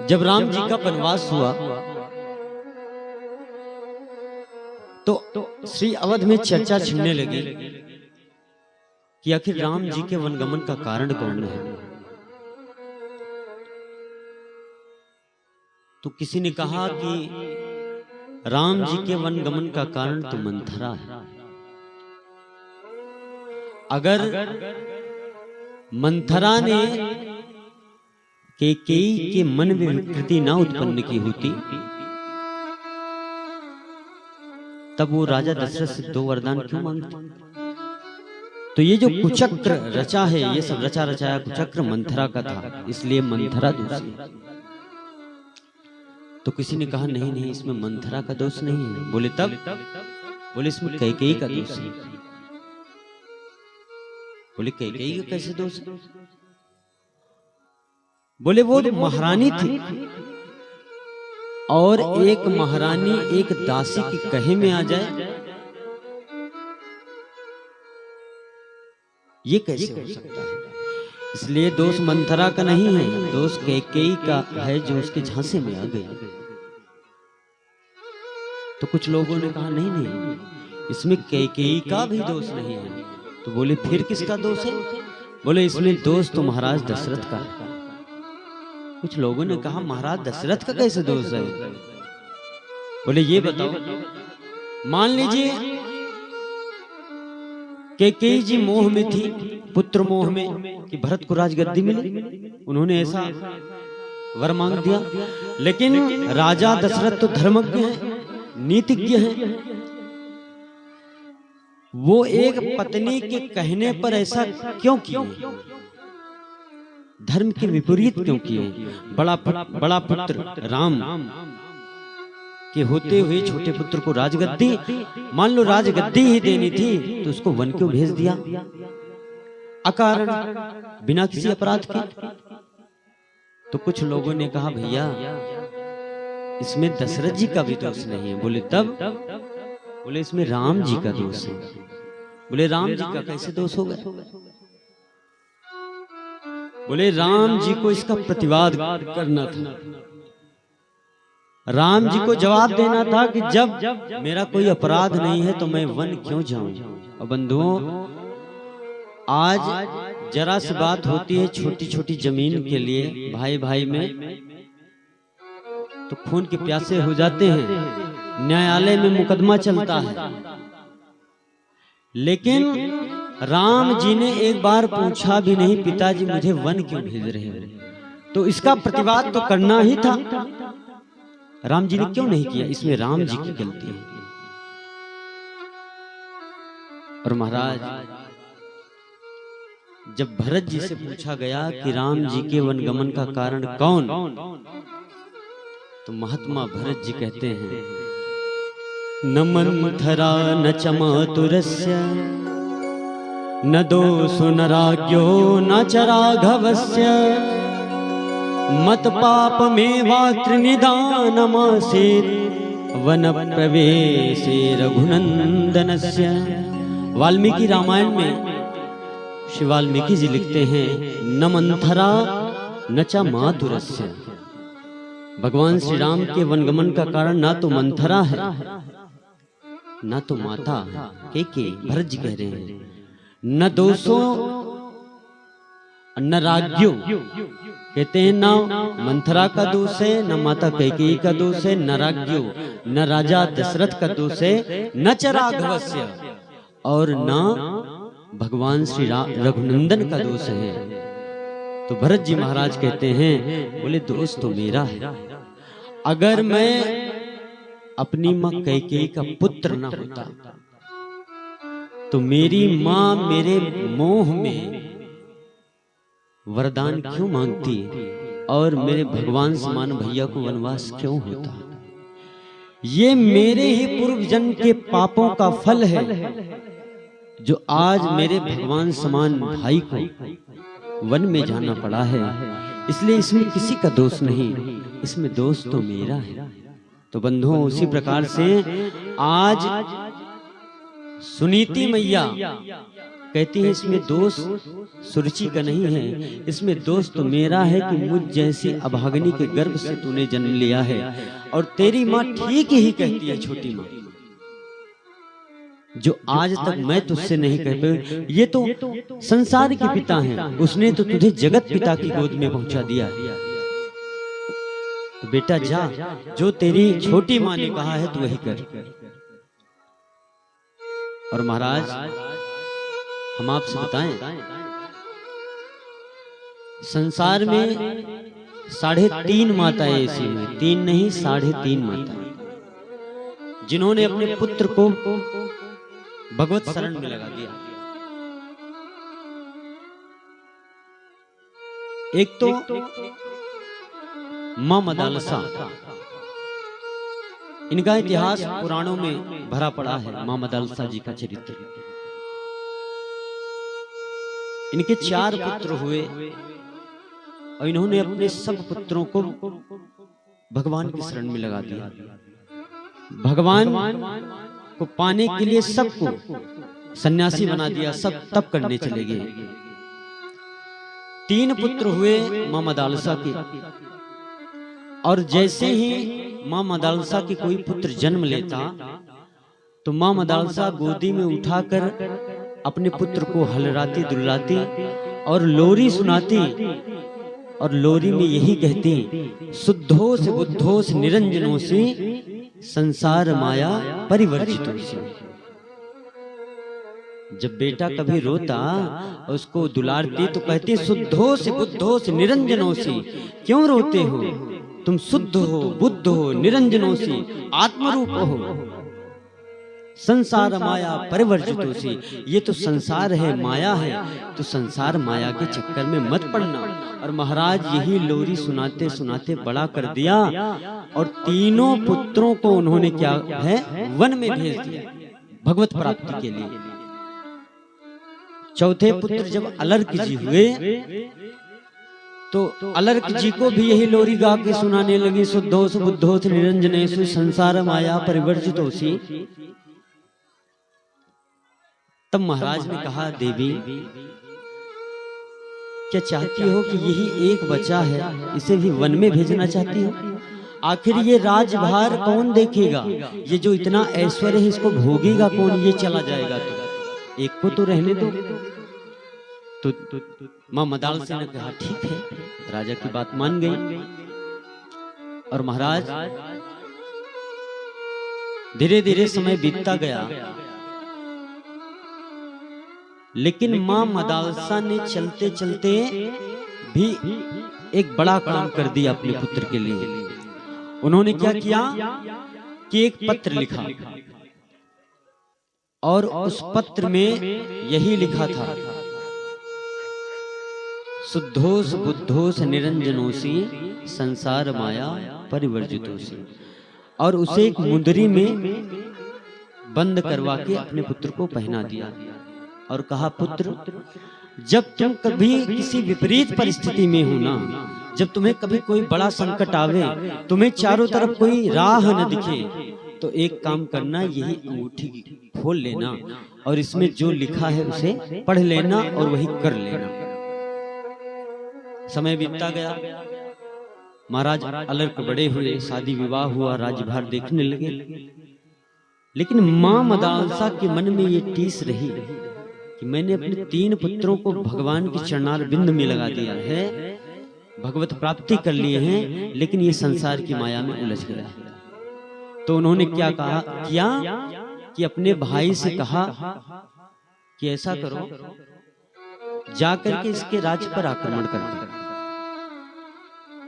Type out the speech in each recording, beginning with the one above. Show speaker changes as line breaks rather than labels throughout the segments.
जब राम जी का वनवास हुआ तो श्री अवध में चर्चा छिड़ने लगी कि आखिर राम जी के वनगमन का कारण कौन है। तो किसी ने कहा कि राम जी के वनगमन का कारण तो मंथरा है। अगर मंथरा ने कैकेयी के मन में विकृति ना उत्पन्न की होती तब वो राजा दशरथ से 2 वरदान क्यों मांगते। तो ये जो कुचक्र रचा है, ये सब रचा रचाया कुचक्र मंथरा का था, इसलिए मंथरा दोषी। तो किसी ने कहा नहीं नहीं, इसमें मंथरा का दोष नहीं है। बोले तब? बोले इसमें कैकेयी का दोष है। बोले कैकेयी का कैसे दोष है? बोले वो महारानी थी और एक महारानी एक दासी की कहे में आ जाए, ये कैसे हो सकता है। इसलिए दोष मंथरा का नहीं है, दोष कैकेयी का है जो उसके झांसे में आ गई। तो कुछ लोगों ने कहा नहीं नहीं, इसमें कैकेयी का भी दोष नहीं है। तो बोले फिर किसका दोष है? बोले इसमें दोष तो महाराज दशरथ का है। कुछ लोगों ने कहा महाराज दशरथ का कैसे दोष है? बोले ये बताओ, मान लीजिए कैकेयी जी मोह में थी, पुत्र मोह में कि भरत को राजगद्दी मिले, उन्होंने ऐसा वर मांग दिया। लेकिन राजा दशरथ तो धर्मज्ञ है, नीतिज्ञ है, वो एक पत्नी के कहने पर ऐसा क्यों किए? धर्म के विपरीत क्यों किए? बड़ा पुत्र राम के होते हुए छोटे पुत्र को राजगद्दी, मान लो राजगद्दी ही देनी थी तो उसको वन क्यों भेज दिया अकारण, बिना किसी अपराध के? तो कुछ लोगों ने कहा भैया इसमें दशरथ जी का भी दोष नहीं है। बोले तब? बोले इसमें राम जी का दोष है। बोले राम जी का कैसे दोष हो गया? बोले राम जी को इसका प्रतिवाद करना था, राम जी को जवाब देना था कि जब मेरा कोई अपराध नहीं है तो मैं वन क्यों जाऊं। और बंधुओं, आज जरा सी बात होती है छोटी छोटी जमीन के लिए भाई भाई में तो खून के प्यासे हो जाते हैं, न्यायालय में मुकदमा चलता है। लेकिन राम जी ने एक बार पूछा भी नहीं, पिताजी मुझे वन क्यों भेज रहे हो? तो इसका प्रतिवाद तो करना ही था। राम जी ने क्यों नहीं किया? इसमें राम जी की गलती है। और महाराज जब भरत जी से पूछा गया कि राम जी के वनगमन का कारण कौन, तो महात्मा भरत जी कहते हैं न मंथरा न चमातुरस्य न दोषो न राज्ञो न च राघवस्य मत पाप में वातृनिदानमासीत् वन प्रवेशे रघुनंदनस्य। वाल्मीकि रामायण में श्री वाल्मीकि जी लिखते हैं न मंथरा न च मातुरस्य। भगवान श्री राम के वनगमन का कारण ना तो मंथरा है ना तो माता कैकेयी, भरत जी कह रहे हैं, न दोषो न राज्ञो, कहते हैं ना मंथरा का दोष है, न माता कैकेयी का दोष है, न राज्ञो न राजा दशरथ का दोष है, न च राघवस्य, और न भगवान श्री रघुनंदन का दोष है। तो भरत जी महाराज कहते हैं बोले दोष तो मेरा है। अगर मैं अपनी मां कैकेयी का पुत्र न होता तो मेरी मां मेरे मोह में वरदान क्यों मांगती और मेरे भगवान समान भैया को वनवास क्यों होता? ये मेरे ही पूर्व जन्म के पापों का फल है जो आज मेरे भगवान समान भाई को वन में जाना पड़ा है। इसलिए इसमें किसी का दोष नहीं, इसमें दोष तो मेरा है। तो बंधुओं, उसी प्रकार से आज सुनीति मैया कहती है इसमें दोष सुरुचि का नहीं है, इसमें दोष तो मेरा है कि मुझ जैसी अभागनी के गर्भ से तूने जन्म लिया है। और तेरी माँ ठीक ही कहती है, छोटी माँ, जो आज तक मैं तुझसे नहीं कह पाई, ये तो संसार के पिता हैं, उसने तो तुझे जगत पिता की गोद में पहुंचा दिया। तो बेटा जा, जो तेरी छोटी माँ ने कहा है तू वही कर। और महाराज हम आपसे बताएं, संसार में 3.5 माताएं ऐसी हैं, 3 नहीं 3.5 माताएं, जिन्होंने अपने पुत्र को भगवत शरण में लगा दिया। एक तो मां मदालसा, इनका इतिहास पुराणों में भरा पड़ा है। मां मदालसा जी का चरित्र, इनके 4 पुत्र हुए और इन्होंने अपने सब पुत्रों को भगवान की शरण में लगा दिया। भगवान को पाने के लिए सबको सन्यासी बना दिया, सब तप करने चले गए। 3 पुत्र हुए मां मदालसा के, और जैसे ही मां मदालसा के कोई पुत्र जन्म लेता तो मां मदालसा गोदी में उठाकर अपने पुत्र को हलराती दुलाती और लोरी सुनाती, और लोरी में यही कहती, शुद्धों से बुद्धों से निरंजनों से संसार माया परिवर्जितों से। जब बेटा कभी रोता उसको दुलारती तो कहती, शुद्धों से बुद्धों से निरंजनों से क्यों रोते हो, तुम शुद्ध हो, बुद्ध हो, निरंजनों से आत्मरूप हो, संसार माया परिवर्जितों से। ये तो संसार है, माया है, तो संसार माया के चक्कर में मत पड़ना। और महाराज यही लोरी सुनाते सुनाते बड़ा कर दिया, और 3 पुत्रों को उन्होंने क्या है वन में भेज दिया भगवत प्राप्ति के लिए। चौथे पुत्र जब अलर्क जी हुए तो अलर्क जी को भी यही लोरी गा के सुनाने लगी, शुद्धोस बुद्धोस निरंजनेषु संसार माया परिवर्जितों से। तब महाराज ने कहा, देवी क्या चाहती हो कि यही एक बच्चा है इसे भी वन में भेजना चाहती हो? आखिर ये राजभार कौन देखेगा, ये जो इतना ऐश्वर्य है इसको भोगेगा कौन, ये चला जाएगा तो एक को तो रहने दो। तो मां मदालसा ने कहा ठीक है, राजा की बात मान गई। और महाराज धीरे धीरे समय बीतता गया, लेकिन मां मदालसा ने चलते चलते भी एक बड़ा काम कर दिया अपने पुत्र के लिए। उन्होंने क्या किया कि एक पत्र लिखा, और उस पत्र में यही लिखा था, शुद्धोस बुद्धोस निरंजनोसी संसार माया परिवर्जितोसी। और उसे एक मुंदरी में बंद करवा के अपने पुत्र को पहना दिया और कहा, पुत्र जब तुम कभी किसी विपरीत परिस्थिति में हो ना, जब तुम्हें कभी कोई बड़ा संकट आवे, तुम्हें चारों तरफ कोई राह न दिखे, तो एक काम करना, यही अंगूठी खोल लेना और इसमें जो लिखा है उसे पढ़ लेना और वही कर लेना। समय बीतता गया, महाराज अलर्क बड़े हुए, शादी विवाह हुआ, राज्यभार देखने लगे। लेकिन मां मदालसा के मन में ये टीस रही कि मैंने अपने 3 पुत्रों को भगवान के चरणार बिंद में लगा दिया है, भगवत प्राप्ति कर लिए हैं, लेकिन ये संसार की माया में उलझ गया। तो उन्होंने क्या किया कि अपने भाई से कहा कि ऐसा करो, जाकर के इसके राज्य पर आक्रमण कर दो,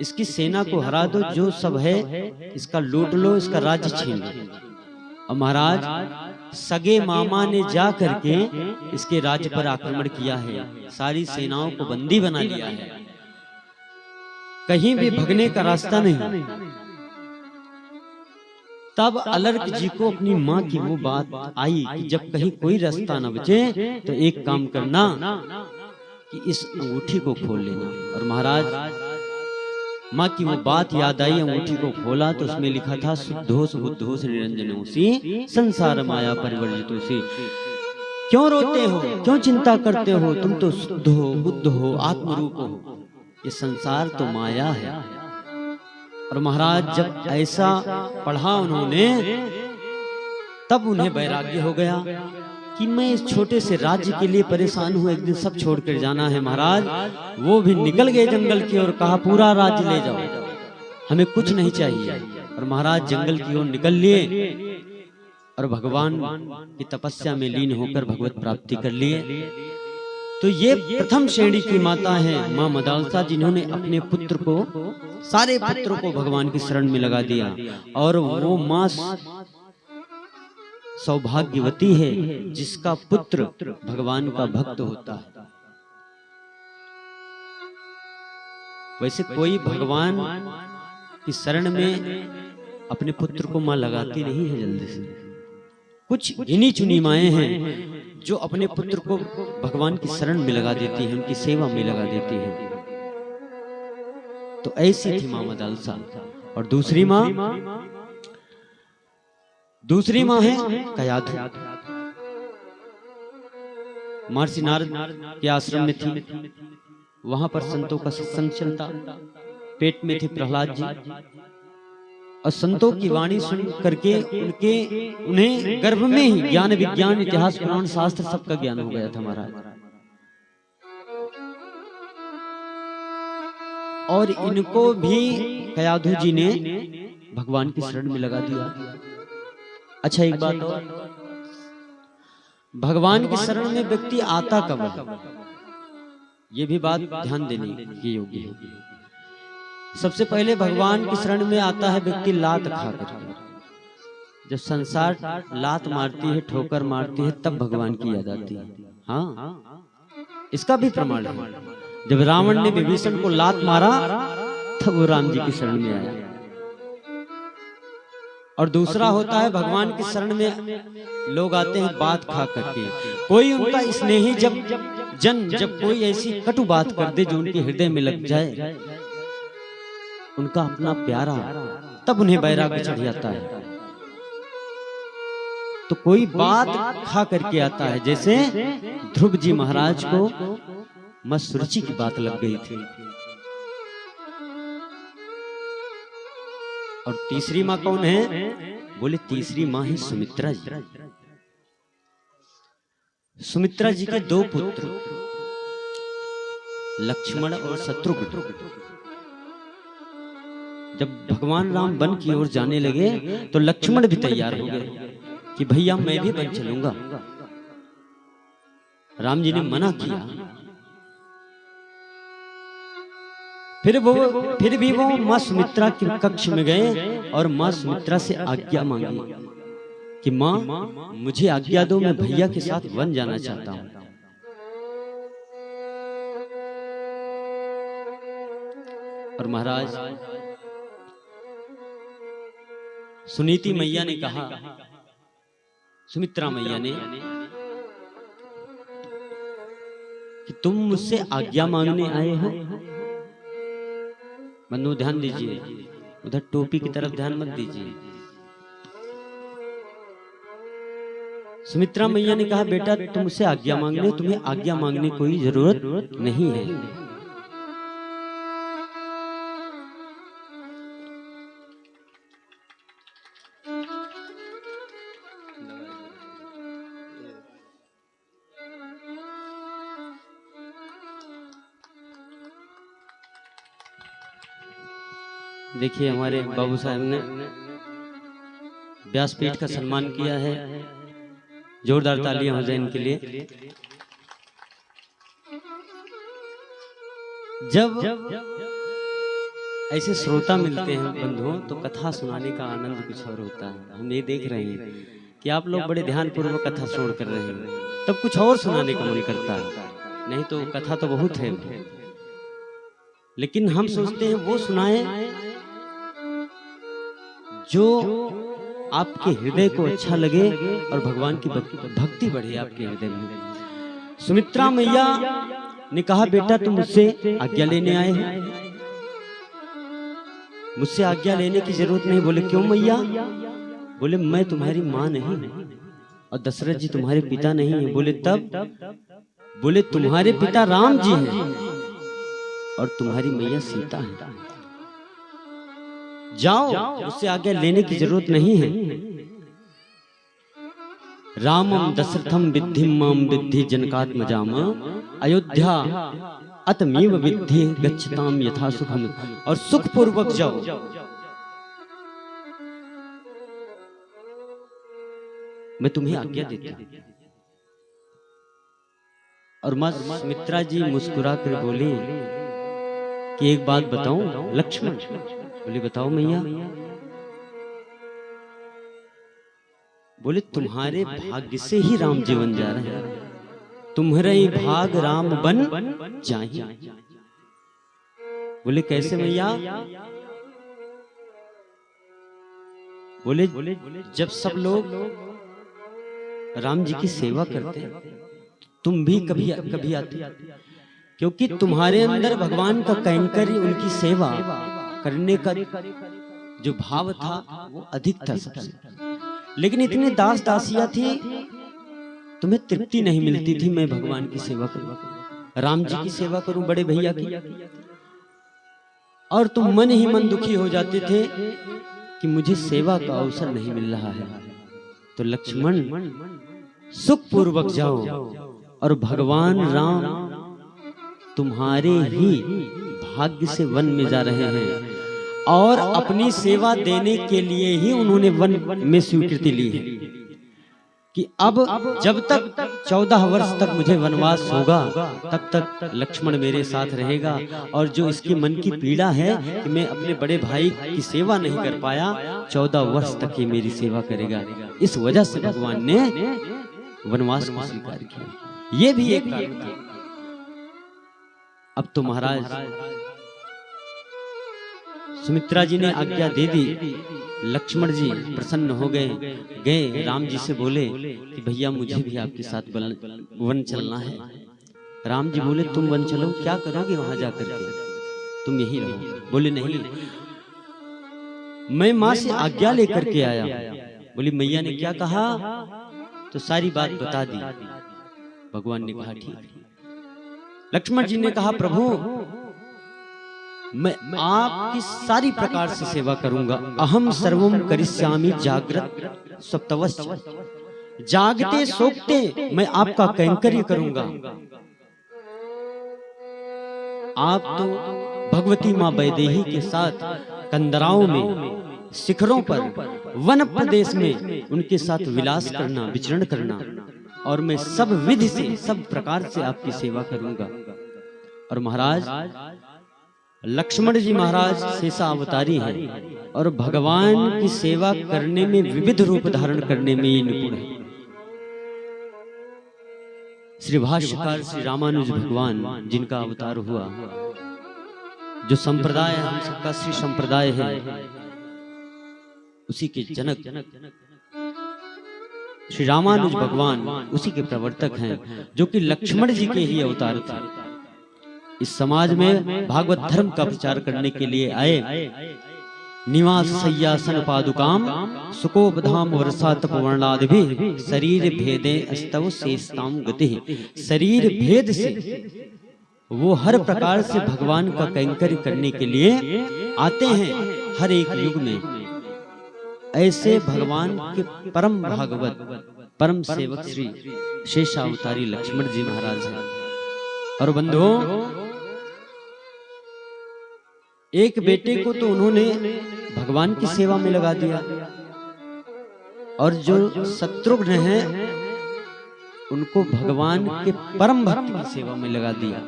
इसकी सेना को हरा दो, जो सब है इसका लूट लो, इसका राज्य छीन लो। और महाराज सगे मामा ने जा करके इसके राज्य पर आक्रमण किया है, सारी सेनाओं को बंदी बना लिया है, कहीं भी भगने का रास्ता नहीं। तब अलर्क जी को अपनी माँ की वो बात आई कि जब कहीं कोई रास्ता न बचे तो एक काम करना कि इस अंगूठी को खोल लेना। और महाराज माँ की वो बात याद आई, अंगूठी को खोला तो उसमें लिखा था, शुद्धोस बुद्धोस निरंजनोसी संसार माया परिवर्जितोसी। क्यों रोते हो, क्यों चिंता करते हो, तुम तो शुद्ध हो, बुद्ध हो, आत्मरूप हो, ये संसार तो माया है। और महाराज जब ऐसा पढ़ा उन्होंने, तब उन्हें वैराग्य हो गया कि मैं इस छोटे से राज्य के लिए परेशान हूं, एक दिन सब छोड़कर जाना है महाराज। वो भी निकल गए जंगल की ओर, कहा पूरा राज्य ले जाओ, हमें कुछ नहीं चाहिए। और महाराज जंगल की ओर निकल लिए और भगवान की तपस्या में लीन होकर भगवत प्राप्ति कर लिए। तो ये प्रथम श्रेणी की माता है माँ मदालसा, जिन्होंने अपने पुत्र को, सारे पुत्रों को भगवान की शरण में लगा दिया। और वो माँ सौभाग्यवती है जिसका पुत्र भगवान का भक्त होता है। वैसे कोई भगवान की शरण में अपने पुत्र को मां लगाती नहीं है जल्दी से। कुछ गिनी चुनी माएं हैं जो अपने पुत्र को भगवान की शरण में लगा देती हैं, उनकी सेवा में लगा देती हैं। तो ऐसी थी मां मदालसा। और दूसरी मां है कयाधु। महर्षि नारद के आश्रम में थी, वहां पर संतों का सत्संग चलता। पेट में थे प्रहलाद जी, और संतों की वाणी सुन करके उन्हें गर्भ में ही ज्ञान विज्ञान इतिहास पुराण शास्त्र सबका ज्ञान हो गया था महाराज। और इनको भी कयाधु जी ने भगवान की शरण में लगा दिया। अच्छा एक बात और, भगवान की शरण में व्यक्ति आता कब है, ये भी बात ध्यान देने की योग्य है। सबसे पहले भगवान की शरण में आता है व्यक्ति लात खाकर। जब संसार लात मारती है, ठोकर मारती है, तब भगवान की याद आती है। हाँ, इसका भी प्रमाण है। जब रावण ने विभीषण को लात मारा, तब वो राम जी की शरण में आया। और दूसरा होता है भगवान की शरण में लोग आते हैं बात खा करके। कोई उनका स्नेही जब कोई ऐसी कटु बात कर दे जो उनके हृदय में लग जाए, उनका अपना प्यारा, तब उन्हें वैराग्य चढ़ जाता है। तो कोई बात खा करके आता है, जैसे ध्रुव जी महाराज को मां सुरुचि की बात लग गई थी। और तीसरी माँ कौन है? बोले तीसरी माँ है सुमित्रा जी। सुमित्रा जी के दो पुत्र लक्ष्मण और शत्रुघ्न। जब भगवान राम वन की ओर जाने लगे तो लक्ष्मण भी तैयार हो गए कि भैया मैं भी वन चलूंगा। राम जी ने मना किया। फिर भी वो माँ सुमित्रा के कक्ष में गए और माँ सुमित्रा से आज्ञा मांगी कि माँ मुझे आज्ञा दो, मैं भैया के साथ वन जाना चाहता हूँ। और महाराज सुनीति मैया ने कहा, सुमित्रा मैया ने, कि तुम मुझसे आज्ञा मांगने आए हो। बंधु ध्यान दीजिए, उधर टोपी की तरफ ध्यान मत दीजिए। सुमित्रा मैया ने कहा, बेटा तुम मुझसे आज्ञा मांग रहे हो, तुम्हें आज्ञा मांगने कोई जरूरत नहीं है। देखिए हमारे बाबू साहब ने व्यासपीठ का सम्मान किया है, जोरदार तालियां हो जाए इनके लिए। जब ऐसे श्रोता मिलते हैं बंधुओं, तो कथा सुनाने का आनंद कुछ और होता है। हम ये देख रहे हैं कि आप लोग बड़े ध्यान पूर्वक कथा श्रवण कर रहे हैं, तब कुछ और सुनाने का मन करता है। नहीं तो कथा तो बहुत है, लेकिन हम सोचते हैं वो सुनाए जो आपके हृदय को अच्छा लगे और भगवान की भक्ति बढ़े आपके हृदय में। सुमित्रा मैया ने कहा, बेटा तुम मुझसे आज्ञा लेने आए हो। मुझसे आज्ञा लेने की जरूरत नहीं। बोले क्यों मैया? बोले मैं तुम्हारी माँ नहीं, और दशरथ जी तुम्हारे पिता नहीं है। बोले तब? बोले तुम्हारे पिता राम जी हैं और तुम्हारी मैया सीता है। जाओ, उससे आज्ञा लेने की जरूरत नहीं है। रामम दशरथम विद्धि माम विद्धि जनकात्मजाम अयोध्या अतमेव विद्धि गच्छताम यथा सुखम। और सुख पूर्वक जाओ। मैं तुम्हें आज्ञा देता हूं। और मां सुमित्रा जी मुस्कुरा कर बोली कि एक बात बताऊं लक्ष्मण? बोले बताओ मैया। बोले तुम्हारे भाग्य से ही राम जीवन जा रहे हैं, तुम्हारा ही भाग राम बन जाहि। बोले कैसे मैया? बोले जब सब लोग राम जी की सेवा करते हैं तुम भी कभी कभी आती, क्योंकि तुम्हारे अंदर भगवान का कैंकर्य, उनकी सेवा करने का जो भाव था वो अधिक था सबसे। लेकिन इतनी दास दासियां थी, तुम्हें तृप्ति नहीं मिलती थी मैं भगवान की सेवा करूं, राम जी की सेवा करूं, बड़े भैया की। और तुम मन ही मन दुखी हो जाते थे कि मुझे सेवा का अवसर नहीं मिल रहा है। तो लक्ष्मण सुख पूर्वक जाओ और भगवान राम तुम्हारे ही भाग्य से वन में जा रहे हैं और अपनी सेवा देने के लिए ही उन्होंने वन में स्वीकृति ली है कि अब जब तक 14 वर्ष तक मुझे वनवास होगा तब तक लक्ष्मण मेरे साथ रहेगा। और जो इसके मन की पीड़ा है कि मैं अपने बड़े भाई की सेवा नहीं कर पाया, 14 वर्ष तक ये मेरी सेवा करेगा। इस वजह से भगवान ने वनवास को स्वीकार किया। ये भी एक कारण था। अब तो महाराज सुमित्रा जी ने आज्ञा दे दी। लक्ष्मण जी प्रसन्न हो गए राम जी से बोले कि भैया मुझे भी आपके साथ वन चलना है। राम जी बोले तुम वन चलो, क्या करोगे वहां जाकर के? तुम यही रहो। बोले नहीं, मैं मां से आज्ञा लेकर के आया। बोली मैया ने क्या कहा? तो सारी बात बता दी। भगवान ने कहा ठीक। लक्ष्मण जी ने कहा प्रभु मैं आपकी सारी प्रकार से सेवा करूंगा। अहम सर्वम करिष्यामि जागृत सप्तवश्च। जागते सोते मैं आपका कैंकर्य करूंगा। आप तो भगवती मां वैदेही के साथ कंदराओं में, शिखरों पर, वन प्रदेश में उनके साथ विलास करना, विचरण करना, और मैं सब विधि से, सब प्रकार से आपकी सेवा करूंगा। और महाराज लक्ष्मण जी महाराज शेषा अवतारी हैं और भगवान की सेवा करने में, विविध रूप धारण करने में ये निपुण है। श्री भाष्यकार श्री रामानुज भगवान जिनका अवतार हुआ, जो संप्रदाय हम सबका श्री संप्रदाय है, उसी के जनक श्री रामानुज भगवान उसी के प्रवर्तक हैं, जो कि लक्ष्मण जी के ही अवतार थे। इस समाज में भागवत धर्म का प्रचार करने के लिए आए। निवास सय्यासन पादुकाम सुकोपधाम वर्षा तपवर्णादि शरीर भेदे अस्तव शेषताम गति। शरीर भेद से वो हर प्रकार से भगवान का कैंकर्य करने के लिए आते हैं हर एक युग में। ऐसे भगवान के परम भागवत, परम सेवक श्री शेषावतारी लक्ष्मण जी महाराज हैं। और बंधुओं, एक बेटे को तो उन्होंने भगवान की सेवा में लगा दिया, और जो शत्रुघ्न हैं उनको भगवान के परम भक्त की सेवा में लगा दिया।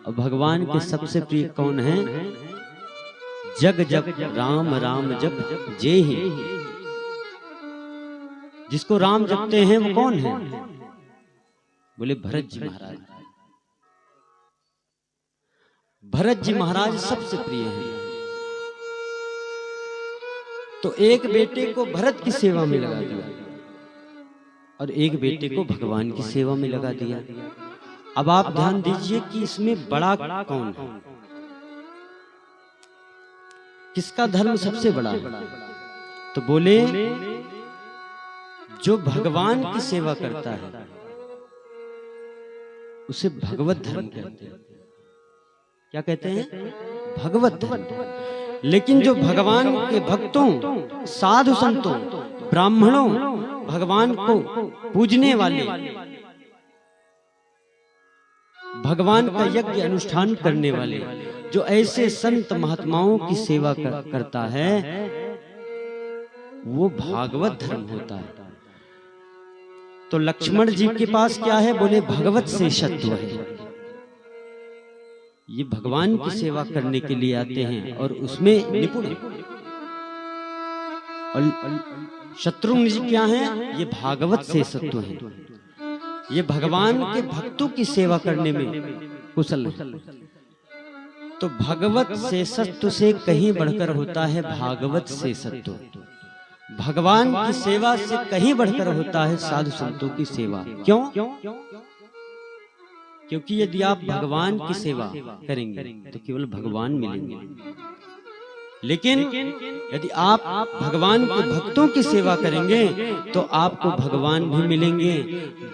और भगवान के सबसे प्रिय कौन है? जग जग राम राम जप जय ही। जिसको राम जपते हैं वो कौन है? बोले भरत जी महाराज। भरत जी महाराज सबसे प्रिय हैं। तो एक बेटे को भरत की सेवा में लगा दिया और एक बेटे को भगवान की सेवा में लगा दिया। अब आप ध्यान दीजिए कि इसमें बड़ा कौन है? किसका धर्म सबसे बड़ा है? तो बोले जो भगवान की सेवा करता है उसे भगवत धर्म कहते हैं। क्या कहते हैं? भगवत धर्म। लेकिन जो भगवान के भक्तों, साधु संतों, ब्राह्मणों, भगवान को पूजने वाले, भगवान का यज्ञ अनुष्ठान करने वाले, जो ऐसे संत महात्माओं की सेवा करता है, वो भागवत धर्म होता है। तो लक्ष्मण जी के पास क्या है? बोले भगवत शेषत्व है। ये भगवान की सेवा करने के लिए आते हैं और उसमें निपुण हैं। और शत्रुघ्न जी क्या हैं? ये भागवत शेषत्व है। ये भगवान के भक्तों की सेवा करने में कुशल है। तो भगवत शेषत्व से कहीं बढ़कर होता है भागवत शेषत्व। भगवान की सेवा से कहीं बढ़कर होता है साधु संतों की सेवा। क्यों? क्योंकि यदि आप भगवान की सेवा करेंगे तो केवल भगवान मिलेंगे, लेकिन यदि आप भगवान के भक्तों की सेवा करेंगे तो आपको भगवान भी मिलेंगे,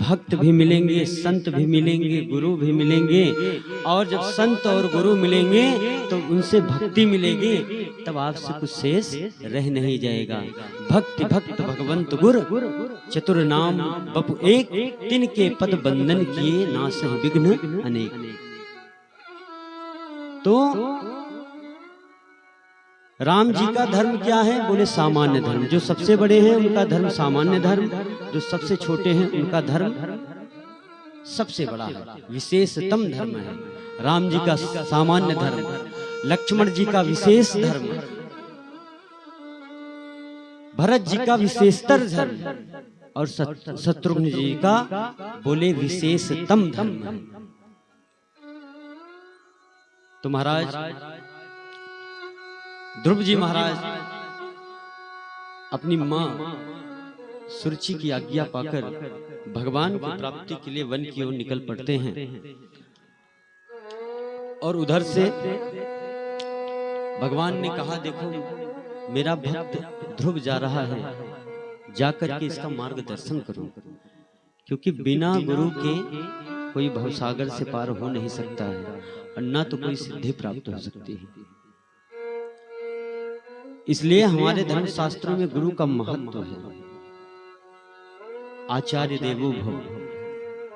भक्त भी मिलेंगे, संत भी मिलेंगे, गुरु भी मिलेंगे। और जब संत और गुरु मिलेंगे तो उनसे भक्ति मिलेगी, तब आपसे कुछ शेष रह नहीं जाएगा। भक्ति भक्त भगवंत गुर चतुर नाम बपु एक, तिनके पद बंधन किए नासहि विघ्न अनेक। तो राम जी का धर्म क्या है? बोले सामान्य धर्म। जो सबसे बड़े हैं उनका धर्म सामान्य धर्म, जो सबसे छोटे हैं उनका धर्म सबसे बड़ा है, विशेषतम धर्म है। राम जी का सामान्य धर्म, लक्ष्मण जी का विशेष धर्म, भरत जी का विशेषतर धर्म, और शत्रुघ्न जी का बोले विशेषतम धर्म। तो महाराज ध्रुव जी महाराज अपनी मां सुरुचि की आज्ञा पाकर भगवान की प्राप्ति के लिए वन की ओर निकल पड़ते हैं। और उधर से भगवान ने कहा, देखो मेरा भक्त ध्रुव जा रहा है, जाकर के इसका मार्गदर्शन करो, क्योंकि बिना गुरु के कोई भवसागर से पार हो नहीं सकता है और न तो कोई सिद्धि प्राप्त हो सकती है। इसलिए हमारे धर्म शास्त्रों में गुरु का महत्व है। आचार्य देवो भव,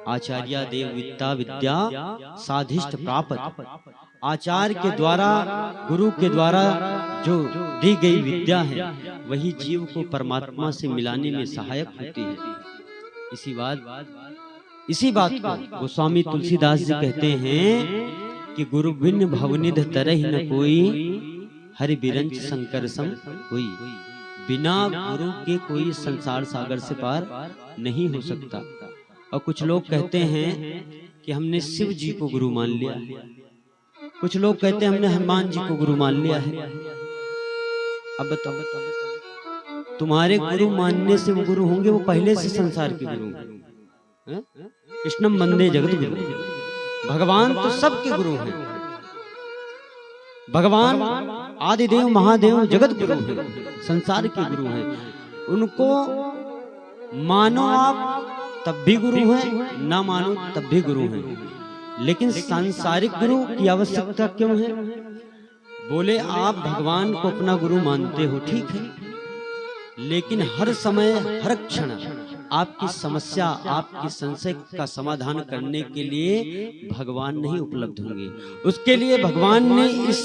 आचार्य देव विद्या विद्या साधिष्ठ प्राप्त। आचार्य के द्वारा, गुरु के द्वारा जो दी गई विद्या है वही जीव को परमात्मा से मिलाने में सहायक होती है। इसी बात को गोस्वामी तुलसीदास जी कहते हैं कि गुरु बिन भवनिध तरहि न कोई, हरि बिरंच शंकर सम हुई। बिना गुरु के कोई संसार सागर से पार नहीं हो सकता। और कुछ लोग कहते हैं कि हमने शिव जी को गुरु मान लिया, कुछ लोग कहते हैं हमने हनुमान जी को गुरु मान लिया है। अब बताओ, तुम्हारे गुरु मानने से वो गुरु होंगे, वो पहले से संसार के गुरु हैं। कृष्णम वंदे जगत गुरु। भगवान तो सबके गुरु हैं। भगवान आदिदेव महादेव जगत गुरु हैं, संसार के गुरु हैं। उनको मानो आप तब भी गुरु हैं, ना मानो तब भी गुरु हैं। लेकिन सांसारिक गुरु की आवश्यकता क्यों है? बोले आप भगवान को अपना गुरु मानते हो, ठीक है, लेकिन हर समय हर क्षण आपकी समस्या, आपकी संशय का समाधान करने के लिए भगवान नहीं उपलब्ध होंगे। उसके लिए भगवान ने इस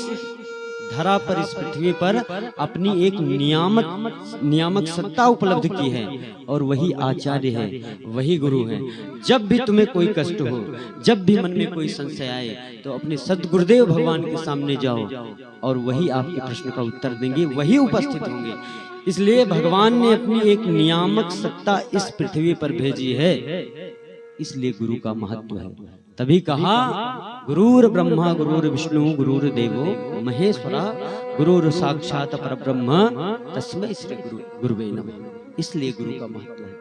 धरा पर, इस पृथ्वी पर अपनी एक नियामक सत्ता उपलब्ध की है, और वही आचार्य है, वही गुरु है। जब भी तुम्हें कोई कष्ट हो, जब भी मन में कोई संशय आए, तो अपने सद्गुरुदेव भगवान के सामने जाओ और वही आपके प्रश्न का उत्तर देंगे, वही उपस्थित होंगे। इसलिए भगवान ने अपनी एक नियामक सत्ता इस पृथ्वी पर भेजी है, इसलिए गुरु का महत्व है। तभी कहा गुरुर ब्रह्मा गुरुर विष्णु गुरुर देवो महेश्वरा गुरुर साक्षात परब्रह्म तस्मै श्री गुरुवे नमः। इसलिए गुरु का महत्व है।